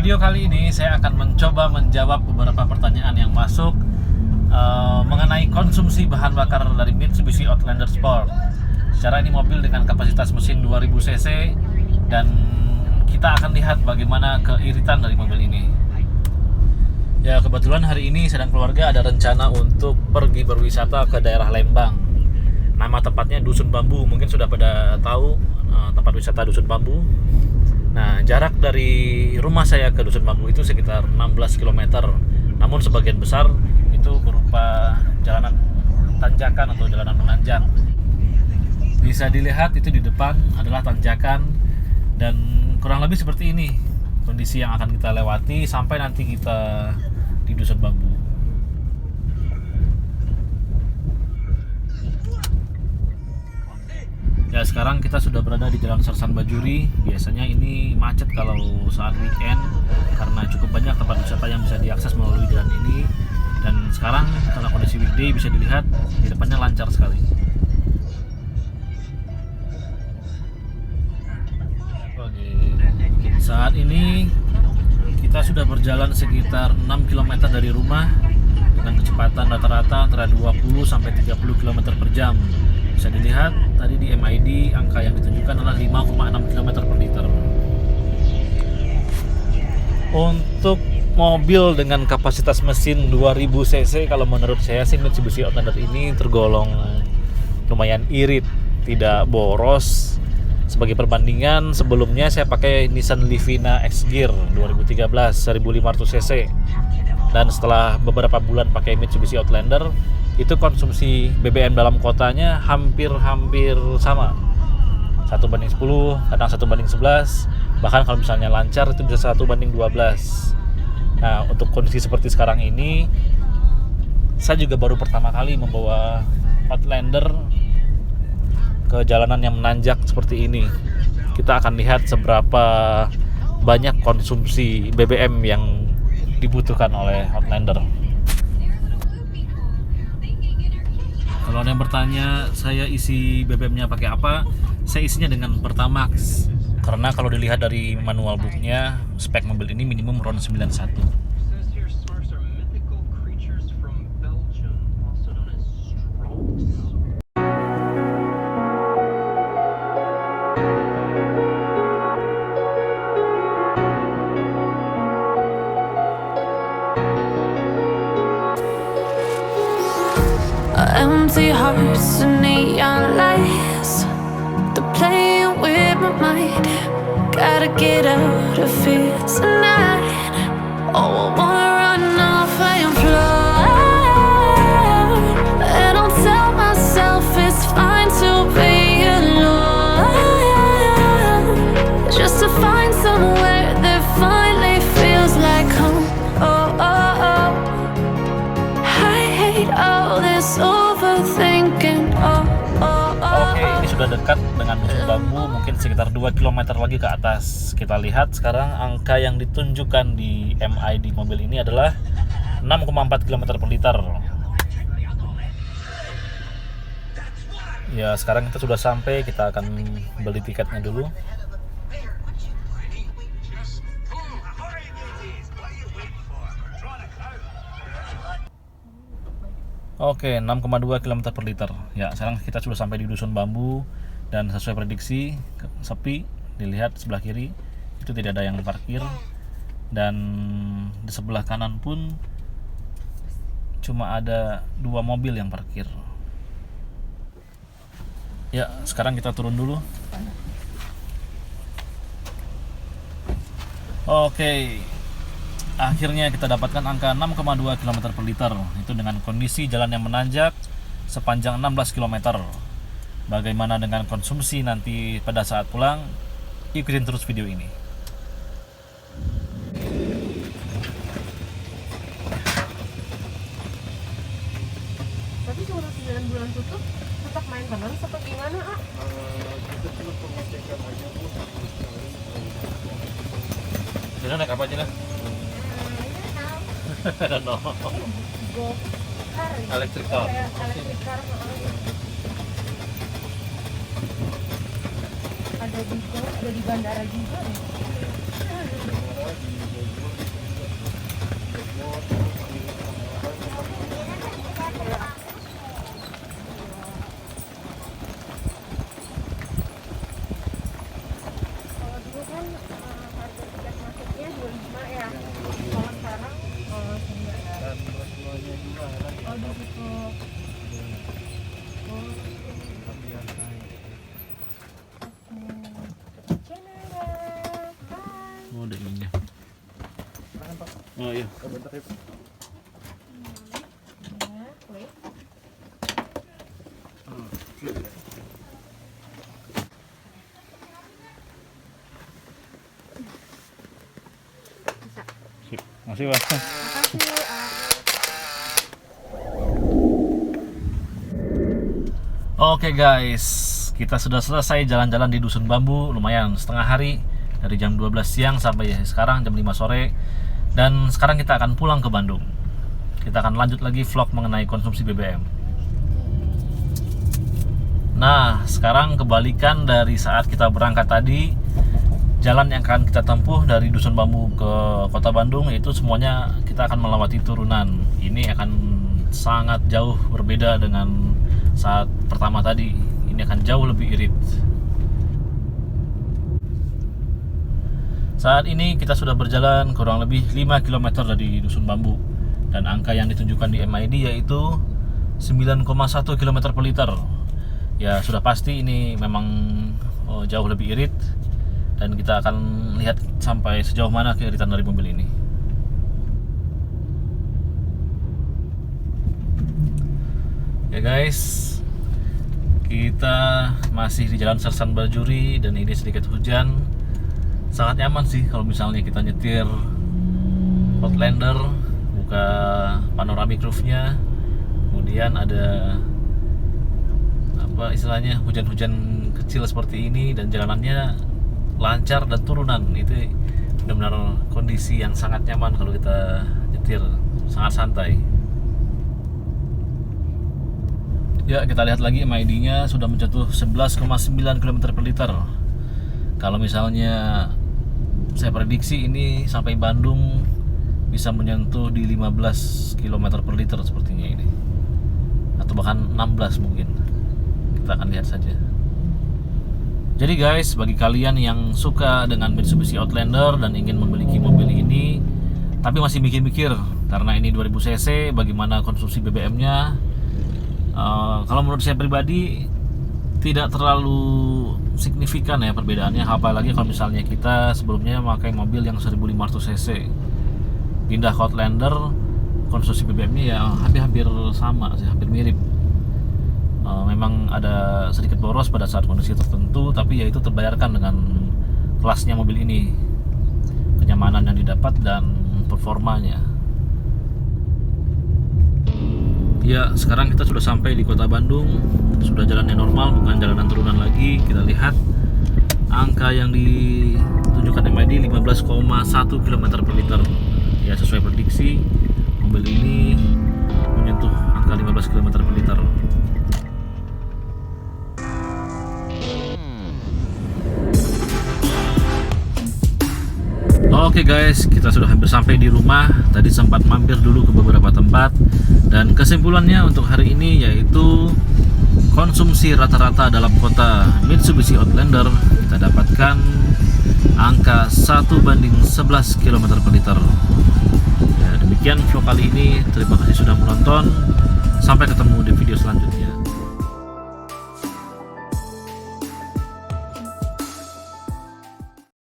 video kali ini saya akan mencoba menjawab beberapa pertanyaan yang masuk mengenai konsumsi bahan bakar dari Mitsubishi Outlander Sport. Secara ini mobil dengan kapasitas mesin 2000 cc dan kita akan lihat bagaimana keiritan dari mobil ini. Ya, kebetulan hari ini sedang keluarga ada rencana untuk pergi berwisata ke daerah Lembang. Nama tempatnya Dusun Bambu, mungkin sudah pada tahu tempat wisata Dusun Bambu. Nah, jarak dari rumah saya ke Dusun Bambu itu sekitar 16 km. Namun sebagian besar itu berupa jalanan tanjakan atau jalanan menanjak. Bisa dilihat itu di depan adalah tanjakan dan kurang lebih seperti ini kondisi yang akan kita lewati sampai nanti kita di Dusun Bambu. Ya, sekarang kita sudah berada di Jalan Sersan Bajuri. Biasanya ini macet kalau saat weekend karena cukup banyak tempat wisata yang bisa diakses melalui jalan ini. Dan sekarang karena kondisi weekday bisa dilihat di depannya lancar sekali. Oke. Saat ini kita sudah berjalan sekitar 6 km dari rumah dengan kecepatan rata-rata antara 20 sampai 30 km per jam. Bisa dilihat tadi di MID angka yang ditunjukkan adalah 5,6 km per liter. Untuk mobil dengan kapasitas mesin 2000 cc, kalau menurut saya sih Mitsubishi Outlander ini tergolong lumayan irit, tidak boros. Sebagai perbandingan, sebelumnya saya pakai Nissan Livina X-Gear 2013 1500 cc. Dan setelah beberapa bulan pakai Mitsubishi Outlander, itu konsumsi BBM dalam kotanya hampir sama, 1:10, kadang 1:11, bahkan kalau misalnya lancar itu bisa 1:12. Nah, untuk kondisi seperti sekarang ini, saya juga baru pertama kali membawa Outlander ke jalanan yang menanjak seperti ini. Kita akan lihat seberapa banyak konsumsi BBM yang dibutuhkan oleh Outlander. Kalau ada yang bertanya saya isi BBM-nya pakai apa, saya isinya dengan Pertamax. Karena kalau dilihat dari manual book-nya, spek mobil ini minimum RON 91. Empty hearts and neon lights, they're playing with my mind. Gotta get out of here tonight. Oh, I wanna run off and fly, and I'll tell myself it's fine to be alone, just to find somewhere that finally feels like home. Oh, oh, oh, I hate all this overthinking. Oh, oh, oh. Oke, ini sudah dekat dengan Dusun Bambu, mungkin sekitar 2 km lagi ke atas. Kita lihat sekarang angka yang ditunjukkan di MID mobil ini adalah 6,4 km per liter. Ya, sekarang kita sudah sampai, kita akan beli tiketnya dulu. Oke, 6,2 km per liter. Ya, sekarang kita sudah sampai di Dusun Bambu dan sesuai prediksi sepi. Dilihat sebelah kiri itu tidak ada yang parkir dan di sebelah kanan pun cuma ada 2 mobil yang parkir. Ya, sekarang kita turun dulu. Oke. Akhirnya kita dapatkan angka 6,2 km per liter. Itu dengan kondisi jalan yang menanjak sepanjang 16 km. Bagaimana dengan konsumsi nanti pada saat pulang? Ikutin terus video ini. Tapi kalau 9 bulan tutup tetap main balance atau gimana, ah? Kita cuma pengecekan aja, Bu. Jadi naik apa aja lah? I don't know. Go car. Electric car. Electric car. Ada di bandara juga nih. Kalau dulu kan harga tiket masuknya 25 ya. Kalau sekarang 9. Dan semuanya juga ada di Oh di atas. situ. Oh. Kan biar naik. Canada. Hai. Oh, ada ininya. Tahan, Pak. Oh iya. Bentar ya, Pak. Ya, wait. Bisa. Sip. Makasih, Pak. Makasih. Oke guys, kita sudah selesai jalan-jalan di Dusun Bambu, lumayan setengah hari dari jam 12 siang sampai sekarang jam 5 sore. Dan sekarang kita akan pulang ke Bandung. Kita akan lanjut lagi vlog mengenai konsumsi BBM. Nah, sekarang kebalikan dari saat kita berangkat tadi, jalan yang akan kita tempuh dari Dusun Bambu ke Kota Bandung itu semuanya kita akan melewati turunan. Ini akan sangat jauh berbeda dengan saat pertama tadi. Ini akan jauh lebih irit. Saat ini kita sudah berjalan kurang lebih 5 km dari Dusun Bambu. Dan angka yang ditunjukkan di MID yaitu 9,1 km per liter. Ya sudah pasti ini memang jauh lebih irit. Dan kita akan lihat sampai sejauh mana keiritan dari mobil ini. Ya guys, kita masih di Jalan Sersan Bajuri dan ini sedikit hujan. Sangat nyaman sih kalau misalnya kita nyetir Outlander, buka panoramic roof-nya, kemudian ada apa istilahnya hujan-hujan kecil seperti ini dan jalanannya lancar dan turunan. Itu benar-benar kondisi yang sangat nyaman kalau kita nyetir, sangat santai. Ya, kita lihat lagi MID-nya sudah menjatuh 11,9 km per liter. Kalau misalnya saya prediksi ini sampai Bandung bisa menyentuh di 15 km per liter sepertinya ini. Atau bahkan 16 mungkin. Kita akan lihat saja. Jadi guys, bagi kalian yang suka dengan Mitsubishi Outlander dan ingin memiliki mobil ini tapi masih mikir-mikir karena ini 2000 cc, bagaimana konsumsi BBM-nya? Kalau menurut saya pribadi tidak terlalu signifikan ya perbedaannya, apalagi kalau misalnya kita sebelumnya memakai mobil yang 1500 cc pindah ke Outlander, konsumsi BBM-nya ya hampir sama sih, hampir mirip. Memang ada sedikit boros pada saat kondisi tertentu, tapi ya itu terbayarkan dengan kelasnya mobil ini, kenyamanan yang didapat dan performanya. Ya, sekarang kita sudah sampai di Kota Bandung. Sudah jalannya normal, bukan jalanan turunan lagi. Kita lihat angka yang ditunjukkan MID 15,1 km per liter. Ya, sesuai prediksi mobil ini menyentuh angka 15 km per liter. Oke guys, kita sudah hampir sampai di rumah. Tadi sempat mampir dulu ke beberapa tempat. Dan kesimpulannya untuk hari ini yaitu konsumsi rata-rata dalam kota Mitsubishi Outlander kita dapatkan angka 1:11 km per liter. Ya, demikian vlog kali ini. Terima kasih sudah menonton. Sampai ketemu di video selanjutnya.